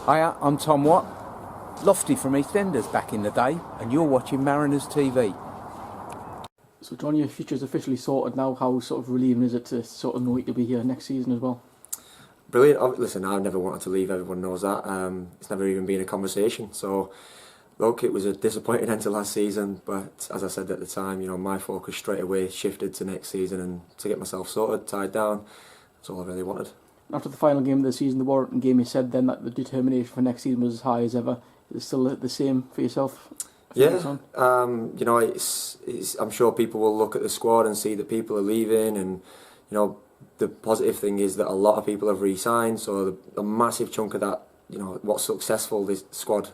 Hiya, I'm Tom Watt, Lofty from EastEnders back in the day, and you're watching Mariners TV. So John, your future's officially sorted now. How sort of relieving is it to sort of know you'll be here next season as well? Brilliant. Listen, I've never wanted to leave, everyone knows that. It's never even been a conversation. So, look, it was a disappointing end to last season, but as I said at the time, my focus straight away shifted to next season and to get myself sorted, tied down. That's all I really wanted. After the final game of the season, the Warrington game, you said then that the determination for next season was as high as ever. Is it still the same for yourself? Yeah, I'm sure people will look at the squad and see that people are leaving, and the positive thing is that a lot of people have re-signed. So a massive chunk of that, what's successful this squad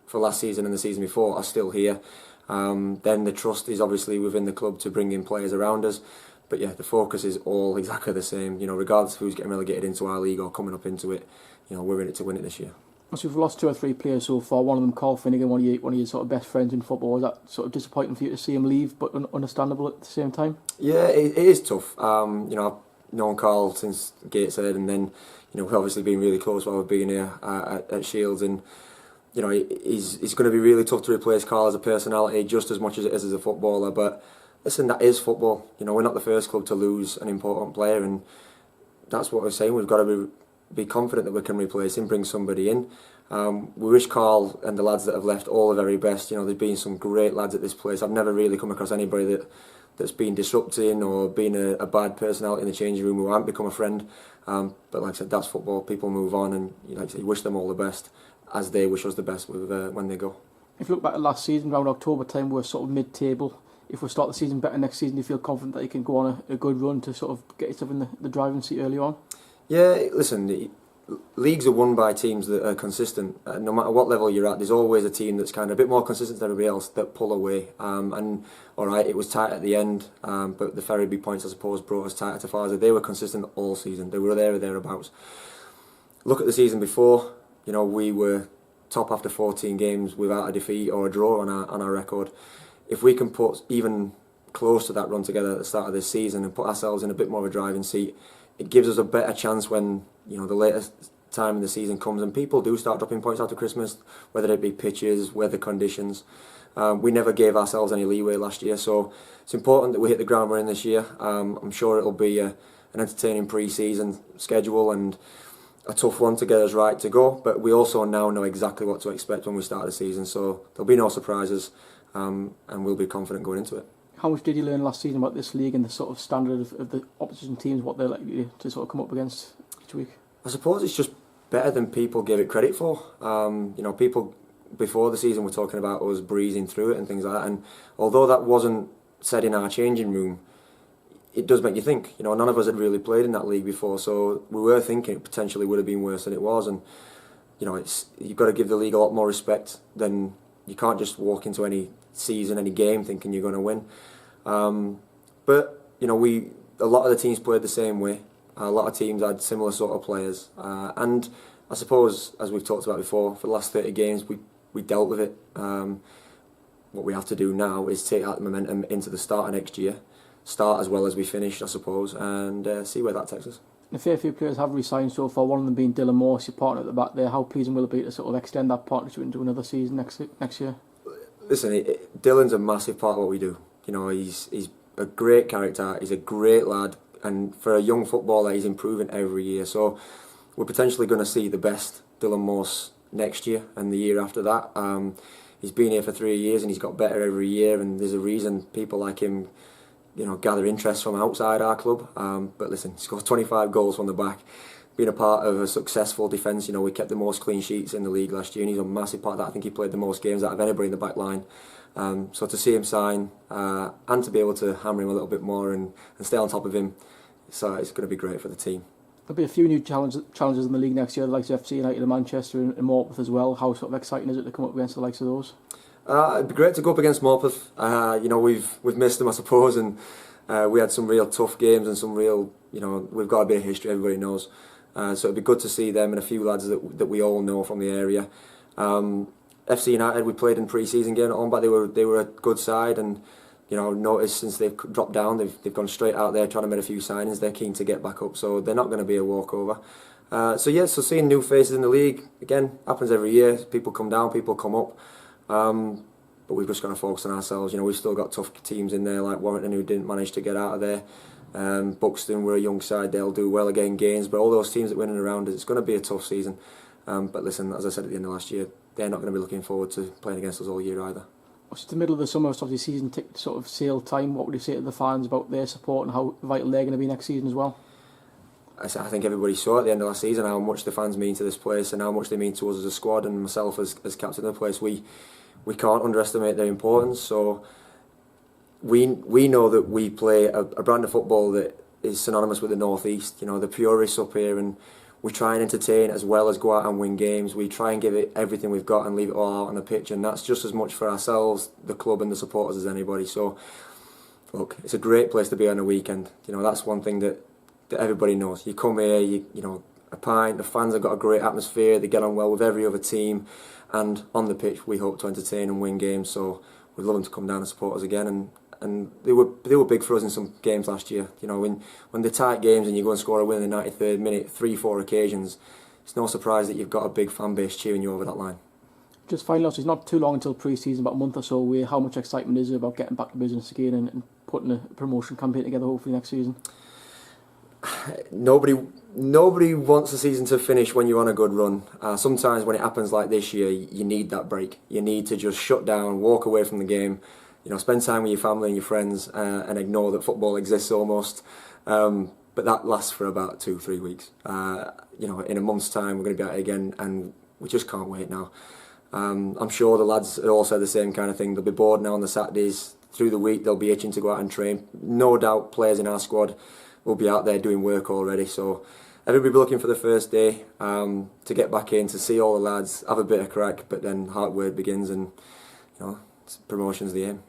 for last season and the season before are still here. Then the trust is obviously within the club to bring in players around us. But yeah, the focus is all exactly the same. Regardless of who's getting relegated into our league or coming up into it, we're in it to win it this year. So you've lost 2 or 3 players so far. One of them, Carl Finnegan, one of your sort of best friends in football. Was that sort of disappointing for you to see him leave, but understandable at the same time? Yeah, it is tough. I've known Carl since Gateshead, and then we've obviously been really close while we've been here at Shields, and he's going to be really tough to replace Carl as a personality just as much as it is as a footballer. But listen, that is football. We're not the first club to lose an important player, and that's what we're saying. We've got to be confident that we can replace him, bring somebody in. We wish Carl and the lads that have left all the very best. There's been some great lads at this place. I've never really come across anybody that's been disrupting or been a bad personality in the changing room who hasn't become a friend. But like I said, that's football. People move on, and you wish them all the best as they wish us the best when they go. If you look back at last season, around October time, we're sort of mid-table. If we start the season better next season, do you feel confident that you can go on a good run to sort of get yourself in the driving seat early on? Yeah, listen, leagues are won by teams that are consistent. No matter what level you're at, there's always a team that's kind of a bit more consistent than everybody else that pull away. And all right, it was tight at the end, but the Ferriby points, I suppose, brought us tighter to Farza. They were consistent all season. They were there or thereabouts. Look at the season before. We were top after 14 games without a defeat or a draw on our record. If we can put even close to that run together at the start of this season and put ourselves in a bit more of a driving seat, it gives us a better chance when the latest time in the season comes and people do start dropping points after Christmas, whether it be pitches, weather conditions. We never gave ourselves any leeway last year, so it's important that we hit the ground running this year. I'm sure it'll be an entertaining pre-season schedule and a tough one to get us right to go, but we also now know exactly what to expect when we start the season, so there'll be no surprises, and we'll be confident going into it. How much did you learn last season about this league and the sort of standard of the opposition teams, what they're likely to sort of come up against each week? I suppose it's just better than people gave it credit for. People before the season were talking about us breezing through it and things like that, and although that wasn't said in our changing room, it does make you think. None of us had really played in that league before, so we were thinking it potentially would have been worse than it was, and you've got to give the league a lot more respect. Than you can't just walk into any season, any game thinking you're going to win. But a lot of the teams played the same way. A lot of teams had similar sort of players, and I suppose, as we've talked about before, for the last 30 games we dealt with it. What we have to do now is take that momentum into the start of next year, start as well as we finished, I suppose, and see where that takes us. A fair few players have re-signed so far, one of them being Dylan Morse, your partner at the back there. How pleasing will it be to sort of extend that partnership into another season next year? Listen, Dylan's a massive part of what we do. He's a great character, he's a great lad, and for a young footballer he's improving every year. So we're potentially going to see the best Dylan Morse next year and the year after that. He's been here for 3 years and he's got better every year, and there's a reason people like him gather interest from outside our club. But listen, he scored 25 goals from the back, being a part of a successful defence. We kept the most clean sheets in the league last year, and he's a massive part of that. I think he played the most games out of anybody in the back line. So to see him sign and to be able to hammer him a little bit more and stay on top of him, it's going to be great for the team. There'll be a few new challenges in the league next year, the likes of FC United and Manchester and Morpeth as well. How sort of exciting is it to come up against the likes of those? It'd be great to go up against Morpeth. We've missed them, I suppose, and we had some real tough games and some real, we've got a bit of history, everybody knows. So it'd be good to see them and a few lads that we all know from the area. FC United, we played in pre-season game at home, but they were a good side, and noticed since they've dropped down, they've gone straight out there trying to make a few signings. They're keen to get back up, so they're not going to be a walkover. So seeing new faces in the league, again, happens every year. People come down, people come up. But we've just got to focus on ourselves. You know, we've still got tough teams in there like Warrington, who didn't manage to get out of there. Buxton, we're a young side, they'll do well again. Gaines, but all those teams that win in and around us, it's going to be a tough season. But listen, as I said at the end of last year, they're not going to be looking forward to playing against us all year either. It's the middle of the summer, it's obviously season ticket sort of sale time. What would you say to the fans about their support and how vital they're going to be next season as well? I think everybody saw at the end of last season how much the fans mean to this place and how much they mean to us as a squad, and myself as captain of the place. We can't underestimate their importance. So we know that we play a brand of football that is synonymous with the North East. You know, the purists up here, and we try and entertain as well as go out and win games. We try and give it everything we've got and leave it all out on the pitch, and that's just as much for ourselves, the club and the supporters, as anybody. So look, it's a great place to be on a weekend. You know, that's one thing that everybody knows. You come here, you know, a pint, the fans have got a great atmosphere, they get on well with every other team, and on the pitch we hope to entertain and win games. So we'd love them to come down and support us again, and they were big for us in some games last year. You know, when they're tight games and you go and score a win in the 93rd minute, 3-4 occasions, it's no surprise that you've got a big fan base cheering you over that line. Just finally, it's not too long until pre-season, about a month or so away. How much excitement is there about getting back to business again and putting a promotion campaign together hopefully next season? Nobody wants the season to finish when you're on a good run. Sometimes when it happens like this year, you need that break. You need to just shut down, walk away from the game, you know, spend time with your family and your friends, and ignore that football exists almost. But that lasts for about 2-3 weeks. You know, in a month's time we're going to be out again, and we just can't wait now. I'm sure the lads all said the same kind of thing. They'll be bored now on the Saturdays. Through the week they'll be itching to go out and train. No doubt players in our squad will be out there doing work already, so everybody will be looking for the first day to get back in, to see all the lads, have a bit of crack, but then hard work begins, and you know, promotion's the aim.